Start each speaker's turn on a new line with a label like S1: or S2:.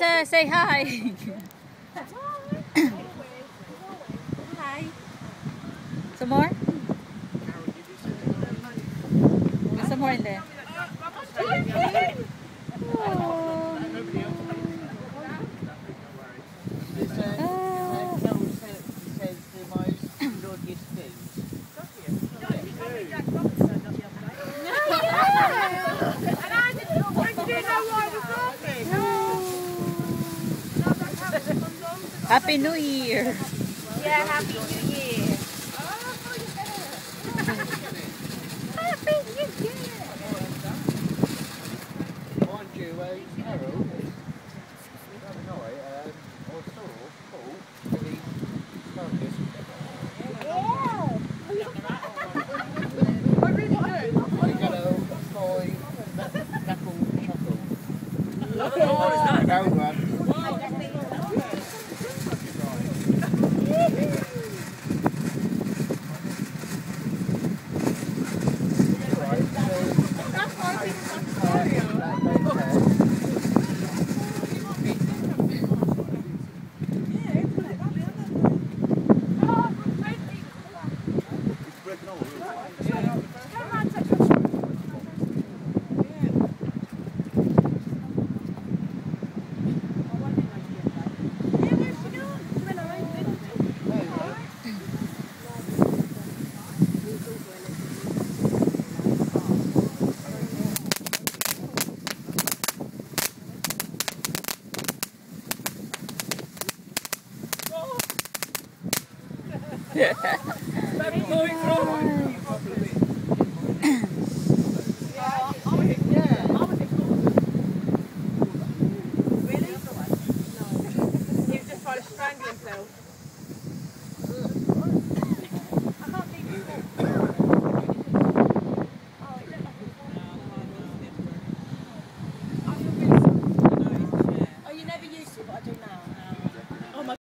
S1: Piotre, say hi.
S2: Hi.
S1: Some more? There's some more in there. Happy New Year!
S2: Yeah, Happy New Year! Happy New Year!
S3: Mind you, Carol, the other night, I saw Paul really focused.
S2: I really do.
S3: He got a fine knuckle chuckle.
S2: What
S3: is that? Go one.
S1: Yeah.